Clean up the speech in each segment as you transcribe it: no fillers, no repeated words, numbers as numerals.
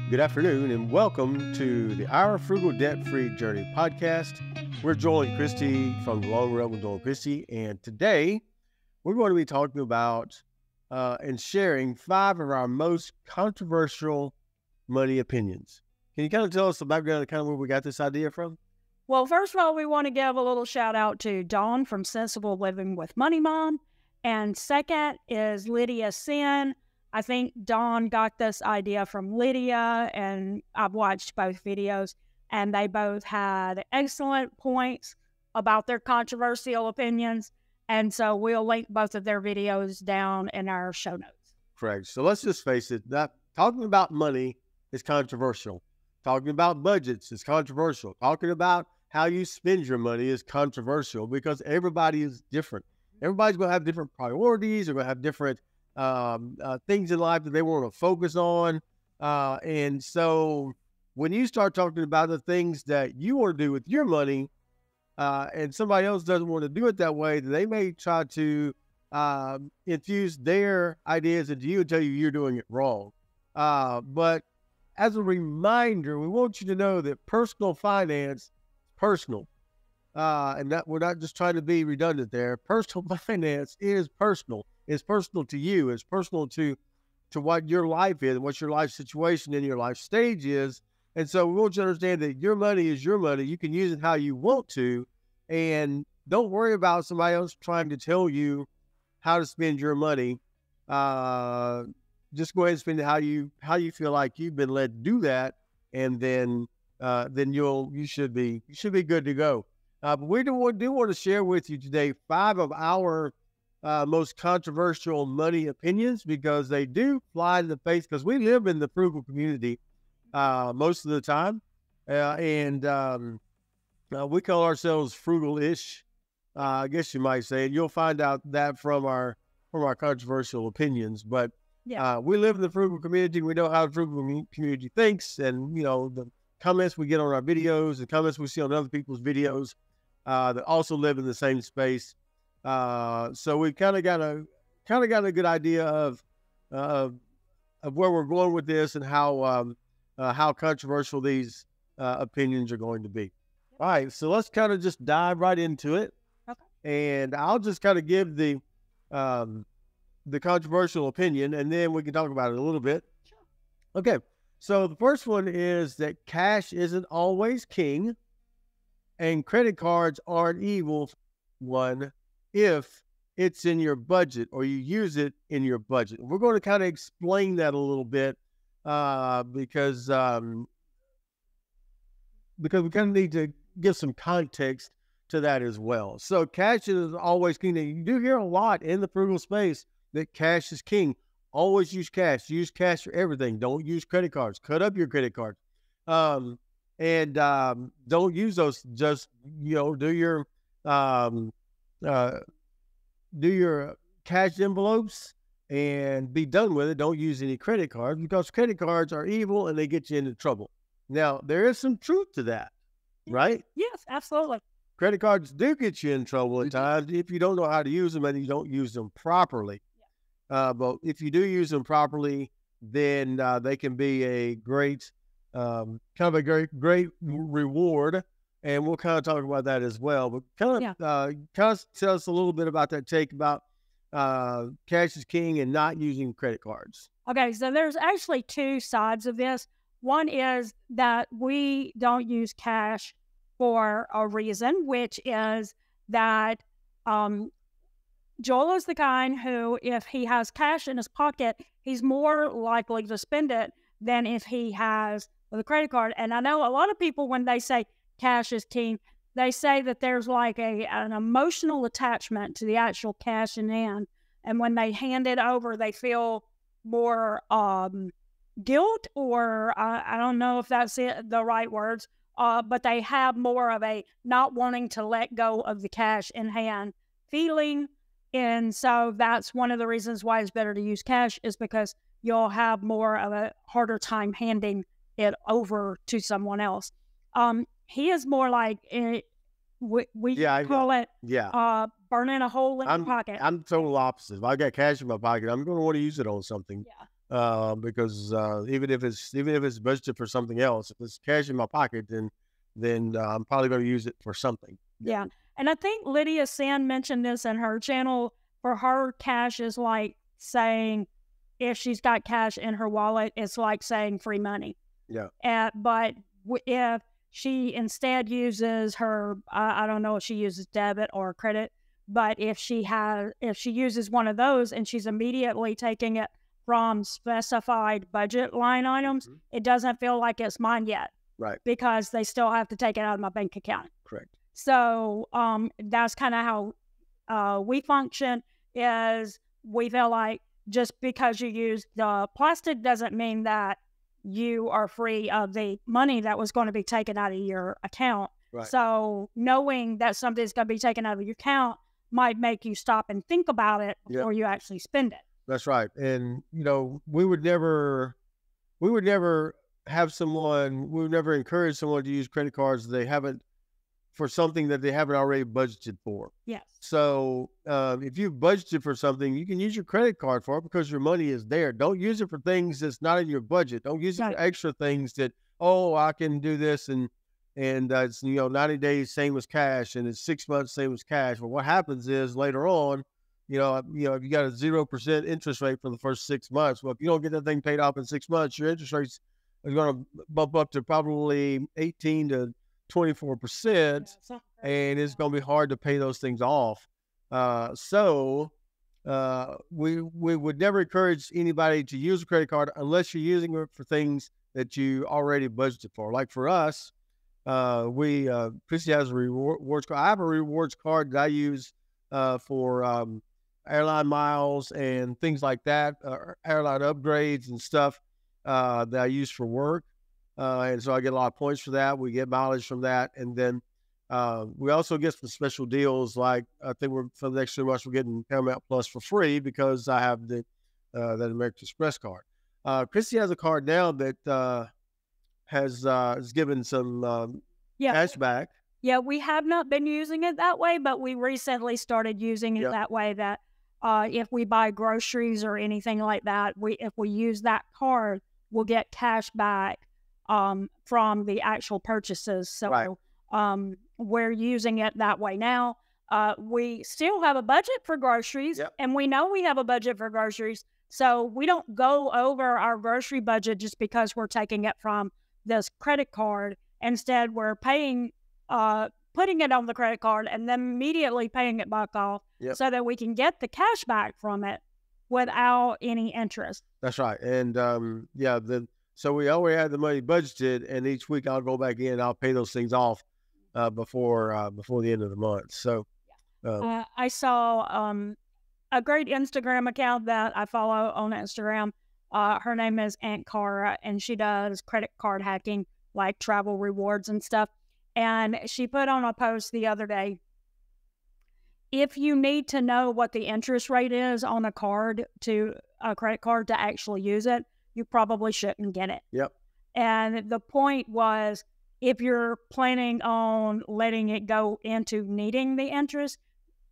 Good afternoon, and welcome to the Our Frugal Debt-Free Journey podcast. We're Joel and Christy from the Long Run with Joel and Christy, and today we're going to be talking about and sharing 5 of our most controversial money opinions. Can you kind of tell us the background of kind of where we got this idea from? Well, first of all, we want to give a little shout out to Dawn from Sensible Living with Money Mom. And second is Lydia Sin. I think Dawn got this idea from Lydia, and I've watched both videos, and they both had excellent points about their controversial opinions. And so we'll link both of their videos down in our show notes. Correct. So let's just face it, that talking about money is controversial. Talking about budgets is controversial. Talking about how you spend your money is controversial because everybody is different. Everybody's going to have different priorities. They're going to have different things in life that they want to focus on. And so when you start talking about the things that you want to do with your money, and somebody else doesn't want to do it that way, then they may try to infuse their ideas into you and tell you you're doing it wrong. But as a reminder, we want you to know that personal finance is personal. And that we're not just trying to be redundant there. Personal finance is personal. It's personal to you. It's personal to what your life is, what your life situation and your life stage is. And so we want you to understand that your money is your money. You can use it how you want to, and don't worry about somebody else trying to tell you how to spend your money. Just go ahead and spend it how you feel like you've been led to do that, and then you should be good to go. But we do want to share with you today 5 of our most controversial money opinions, because they do fly in the face, because we live in the frugal community most of the time. And we call ourselves frugal-ish, I guess you might say. And you'll find out that from our controversial opinions. But we live in the frugal community. We know how the frugal community thinks. And, the comments we get on our videos, the comments we see on other people's videos that also live in the same space. So we kind of got a good idea of where we're going with this and how controversial these opinions are going to be. All right, so let's kind of just dive right into it. Okay. And I'll just kind of give the controversial opinion, and then we can talk about it a little bit. Sure. Okay, so the first one is that cash isn't always king, and credit cards aren't evil one if it's in your budget or you use it in your budget. We're going to kind of explain that a little bit because we kind of need to give some context to that as well. So cash is always king. You do hear a lot in the frugal space that cash is king. Always use cash. Use cash for everything. Don't use credit cards. Cut up your credit cards. And don't use those. Just do your cash envelopes and be done with it. Don't use any credit cards, because credit cards are evil and they get you into trouble. Now, there is some truth to that, right? Yes, absolutely. Credit cards do get you in trouble at times if you don't know how to use them and you don't use them properly. But if you do use them properly, then they can be a great great reward, and we'll kind of talk about that as well. But kind of tell us a little bit about that take about cash is king and not using credit cards. Okay, so there's actually 2 sides of this. One is that we don't use cash for a reason, which is that Joel is the kind who, if he has cash in his pocket, he's more likely to spend it than if he has with a credit card. And I know a lot of people, when they say cash is king, they say that there's like an emotional attachment to the actual cash in hand. And when they hand it over, they feel more guilt, or I don't know if that's the right words, but they have more of a not wanting to let go of the cash in hand feeling. And so that's one of the reasons why it's better to use cash, is because you'll have more of a harder time handing it over to someone else. He is more like, we call it burning a hole in your pocket. I'm total opposite. If I got cash in my pocket, I'm going to want to use it on something. because even if it's budgeted for something else, if it's cash in my pocket, then I'm probably going to use it for something. Yeah. And I think Lydia Sand mentioned this in her channel. For her, cash is like saying, if she's got cash in her wallet, it's like saying free money. Yeah. But if she instead uses her, I don't know if she uses debit or credit, but if she uses one of those and she's immediately taking it from specified budget line items, it doesn't feel like it's mine yet. Right. Because they still have to take it out of my bank account. Correct. So that's kind of how we function, is we feel like just because you use the plastic doesn't mean that you are free of the money that was going to be taken out of your account. Right. So knowing that something's going to be taken out of your account might make you stop and think about it before you actually spend it. That's right. And, we would never encourage someone to use credit cards for something that they haven't already budgeted for. Yes. So if you've budgeted for something, you can use your credit card for it because your money is there. Don't use it for things that's not in your budget. Don't use it for extra things that, I can do this and it's 90 days same as cash, and it's 6 months same as cash. Well, what happens is later on, if you got a 0% interest rate for the first 6 months, well, if you don't get that thing paid off in 6 months, your interest rates are going to bump up to probably 18 to 24%, and it's going to be hard to pay those things off. So we would never encourage anybody to use a credit card unless you're using it for things that you already budgeted for. Like for us, Chrissy has a rewards card. I have a rewards card that I use for airline miles and things like that, airline upgrades and stuff that I use for work. And so I get a lot of points for that. We get mileage from that. And then we also get some special deals. Like I think for the next 2 months, we're getting Paramount Plus for free because I have that American Express card. Christy has a card now that has given some cashback. Yeah, we have not been using it that way, but we recently started using it that way, that if we buy groceries or anything like that, if we use that card, we'll get cash back from the actual purchases. So we're using it that way now. We still have a budget for groceries, and we know we have a budget for groceries. So we don't go over our grocery budget just because we're taking it from this credit card. Instead, we're putting it on the credit card and then immediately paying it back off so that we can get the cash back from it without any interest. That's right. And so we already had the money budgeted, and each week I'll go back in and I'll pay those things off before the end of the month. So I saw a great Instagram account that I follow on Instagram. Her name is Aunt Cara, and she does credit card hacking, like travel rewards and stuff. And she put on a post the other day, if you need to know what the interest rate is on a credit card to actually use it, you probably shouldn't get it. Yep. And the point was, if you're planning on letting it go into needing the interest,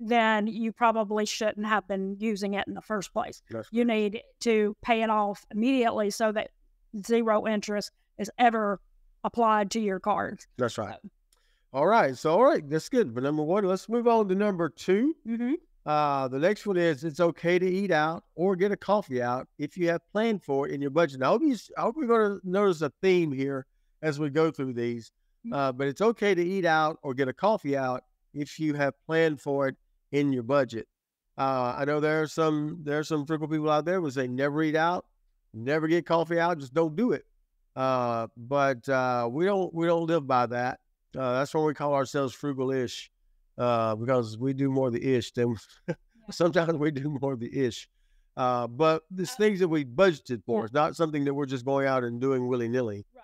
then you probably shouldn't have been using it in the first place. You need to pay it off immediately so that zero interest is ever applied to your cards. That's right. All right. That's good. But number one, let's move on to number two. The next one is, it's okay to eat out or get a coffee out if you have planned for it in your budget. Now, I hope we're going to notice a theme here as we go through these. But it's okay to eat out or get a coffee out if you have planned for it in your budget. I know there are some frugal people out there who say never eat out, never get coffee out, just don't do it. But we don't live by that. That's why we call ourselves frugal-ish, because we do more of the ish than sometimes we do more of the ish. But it's things that we budgeted for. It's not something that we're just going out and doing willy-nilly. Right.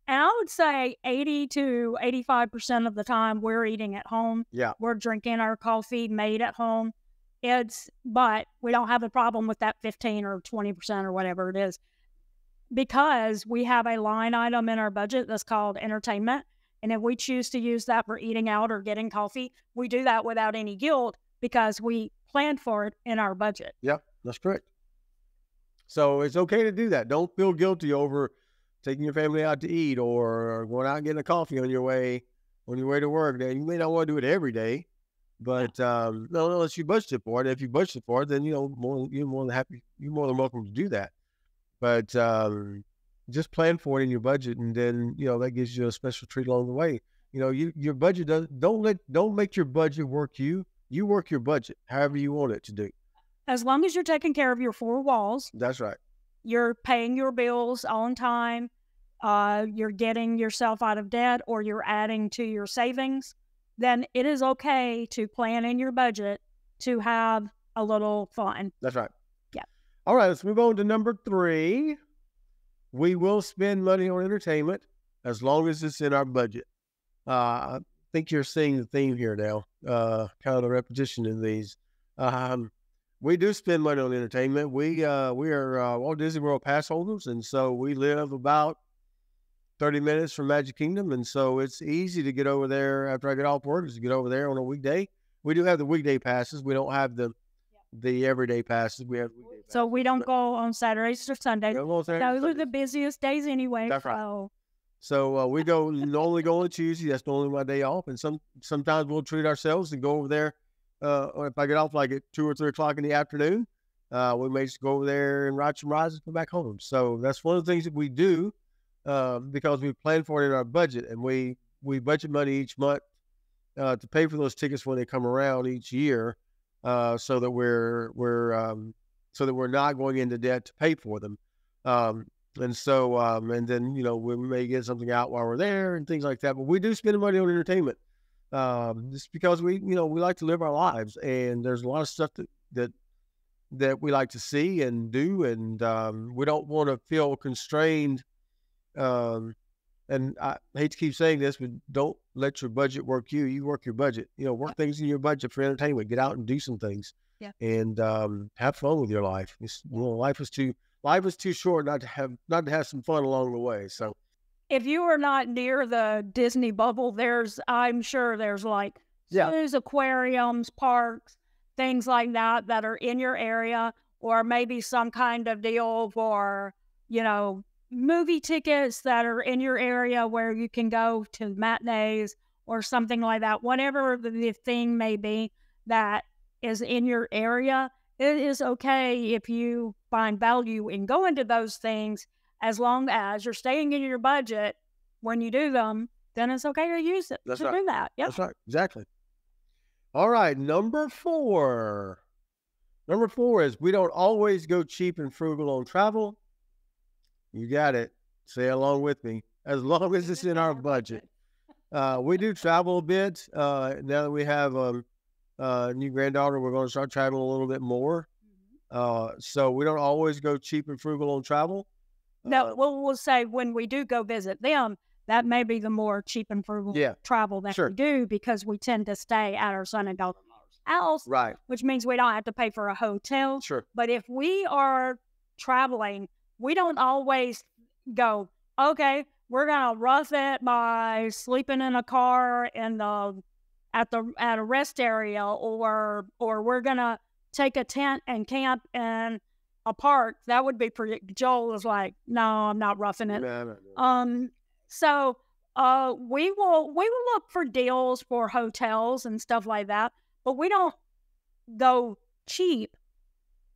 And I would say 80 to 85% of the time we're eating at home. Yeah. We're drinking our coffee made at home. But we don't have a problem with that 15 or 20% or whatever it is, because we have a line item in our budget that's called entertainment. And if we choose to use that for eating out or getting coffee, we do that without any guilt because we planned for it in our budget. Yep, that's correct. So it's okay to do that. Don't feel guilty over taking your family out to eat or going out and getting a coffee on your way to work. Now, you may not want to do it every day, but no, unless you budget for it. If you budget for it, then you're more than happy. You're more than welcome to do that. But just plan for it in your budget, and then that gives you a special treat along the way. Your budget don't make your budget work you. You work your budget however you want it to do. As long as you're taking care of your four walls. That's right. You're paying your bills on time. You're getting yourself out of debt, or you're adding to your savings. Then it is okay to plan in your budget to have a little fun. That's right. Yeah. All right, let's move on to number 3. We will spend money on entertainment as long as it's in our budget. I think you're seeing the theme here now, kind of the repetition in these. We do spend money on entertainment. We are Walt Disney World pass holders, and so we live about 30 minutes from Magic Kingdom, and so it's easy to get over there after I get off work, is to get over there on a weekday. We do have the weekday passes. We don't have the everyday passes. We have weekday passes. So we don't go on Saturdays or Sundays. Those are the busiest days anyway. That's right. So we normally go on Tuesday. That's normally my day off, and sometimes we'll treat ourselves and go over there. Or if I get off like at 2 or 3 o'clock in the afternoon, we may just go over there and ride some rides and come back home. So that's one of the things that we do. Because we plan for it in our budget, and we budget money each month to pay for those tickets when they come around each year, so that we're not going into debt to pay for them. And then we may get something out while we're there and things like that. But we do spend money on entertainment, just because we like to live our lives, and there's a lot of stuff that we like to see and do, and we don't want to feel constrained. And I hate to keep saying this, but don't let your budget work you. You work your budget. Work things in your budget for entertainment. Get out and do some things. Yeah. And have fun with your life. Life is too short not to have some fun along the way. So, if you are not near the Disney bubble, I'm sure there's like zoos, aquariums, parks, things like that are in your area, or maybe some kind of deal for movie tickets that are in your area where you can go to matinees or something like that. Whatever the thing may be that is in your area, it is okay if you find value in going to those things, as long as you're staying in your budget when you do them. Then it's okay to use it. That's to right. do that. Yep. That's right. Exactly. All right, number 4. Number 4 is we don't always go cheap and frugal on travel. You got it. Say along with me. As long as it's in our budget. We do travel a bit. Now that we have a new granddaughter, we're going to start traveling a little bit more. So we don't always go cheap and frugal on travel. No, we'll say when we do go visit them, that may be the more cheap and frugal travel that we do, because we tend to stay at our son and daughter's house. Right. Which means we don't have to pay for a hotel. Sure. But if we are traveling, we don't always go, okay, we're going to rough it by sleeping in a car at a rest area, or we're going to take a tent and camp in a park. That would be pretty. Joel is like, no, I'm not roughing it. No. So we will look for deals for hotels and stuff like that, but we don't go cheap.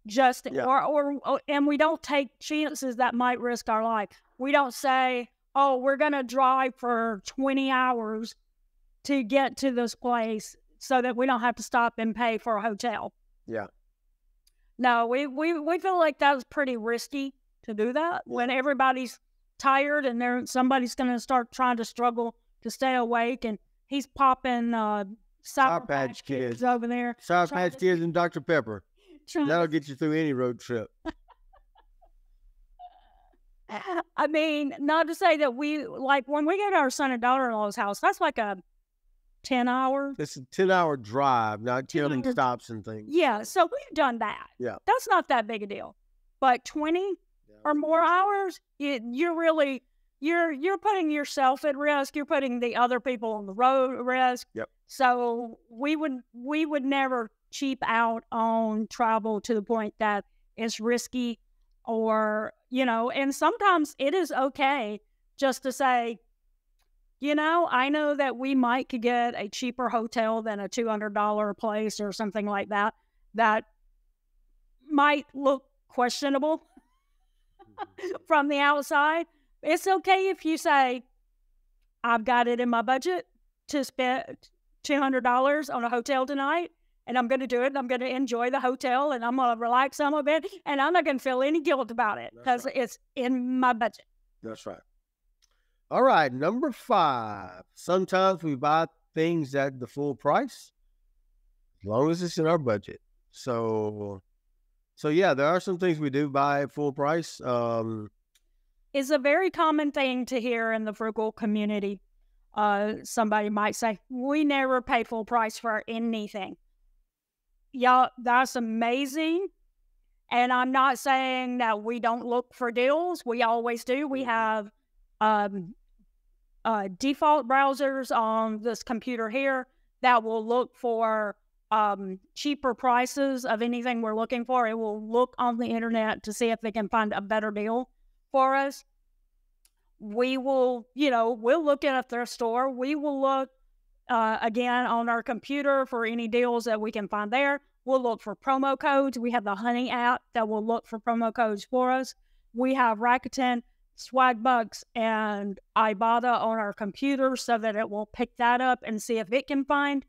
And we don't take chances that might risk our life. We don't say, oh, we're going to drive for 20 hours to get to this place so that we don't have to stop and pay for a hotel. Yeah. No, we feel like that's pretty risky to do that when everybody's tired and somebody's going to start trying to struggle to stay awake, and he's popping Sour Patch Kids over there. Sour Patch Kids and Dr. Pepper. That'll get you through any road trip. I mean, not to say that when we go to our son and daughter-in-law's house, that's like a 10-hour. It's a 10-hour drive, not counting stops and things. Yeah, so we've done that. Yeah. That's not that big a deal. But 20 or more hours, you're putting yourself at risk. You're putting the other people on the road at risk. Yep. So we would never cheap out on travel to the point that it's risky. or, and sometimes it is okay just to say, I know that we might could get a cheaper hotel than a $200 place or something like that, that might look questionable from the outside. It's okay if you say, I've got it in my budget to spend $200 on a hotel tonight, and I'm going to do it. And I'm going to enjoy the hotel, and I'm going to relax some of it, and I'm not going to feel any guilt about it because it's in my budget. That's right. All right, number 5. Sometimes we buy things at the full price, as long as it's in our budget. So yeah, there are some things we do buy at full price. It's a very common thing to hear in the frugal community. Somebody might say, we never pay full price for anything. Yeah, that's amazing. And I'm not saying that we don't look for deals. We always do. We have default browsers on this computer here that will look for cheaper prices of anything we're looking for. It will look on the internet to see if they can find a better deal for us. We will, we'll look at a thrift store. We will look again on our computer for any deals that we can find there. We'll look for promo codes. We have the Honey app that will look for promo codes for us. We have Rakuten, Swagbucks, and Ibotta on our computer so that it will pick that up and see if it can find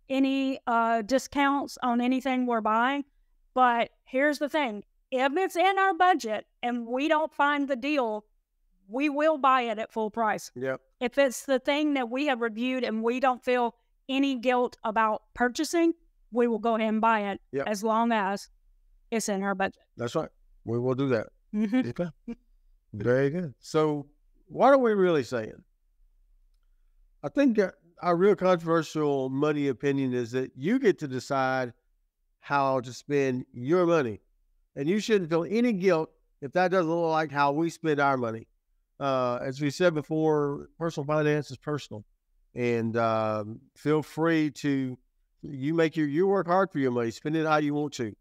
any discounts on anything we're buying. But here's the thing. If it's in our budget and we don't find the deal, we will buy it at full price. Yep. If it's the thing that we have reviewed and we don't feel any guilt about purchasing, we will go ahead and buy it as long as it's in our budget. That's right. We will do that. Okay. Very good. So what are we really saying? I think our real controversial money opinion is that you get to decide how to spend your money. And you shouldn't feel any guilt if that doesn't look like how we spend our money. As we said before, personal finance is personal. And feel free to, you work hard for your money. Spend it how you want to.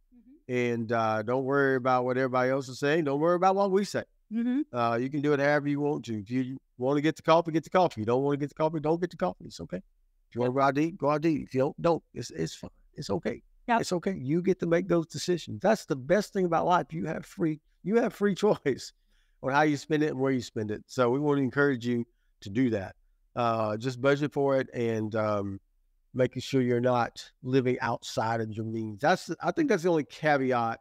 And don't worry about what everybody else is saying. Don't worry about what we say. You can do it however you want to. If you want to get the coffee, get the coffee. You don't want to get the coffee, don't get the coffee. It's okay. If you want to go out to eat, go out to eat. If you don't. It's fine. It's okay. Yep. It's okay. You get to make those decisions. That's the best thing about life. You have free choice on how you spend it and where you spend it. So we want to encourage you to do that. Just budget for it and making sure you're not living outside of your means. I think that's the only caveat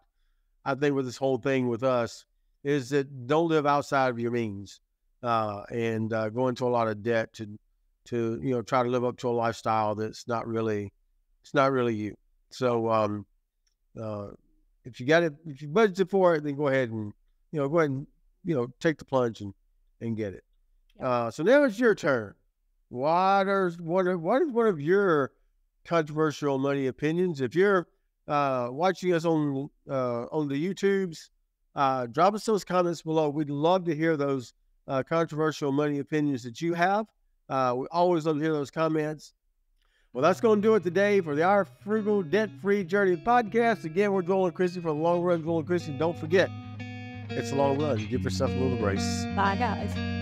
I think with this whole thing with us is that don't live outside of your means and go into a lot of debt to try to live up to a lifestyle that's not really you. So if you budgeted for it, then go ahead and take the plunge and get it. So now it's your turn. What is one of your controversial money opinions? If you're watching us on the YouTubes, drop us those comments below. We'd love to hear those controversial money opinions that you have. We always love to hear those comments. Well, that's going to do it today for the Our Frugal Debt-Free Journey podcast. Again, we're going Christy for the long run. Going Christy. Don't forget, it's a long run. Give yourself a little grace. Bye, guys.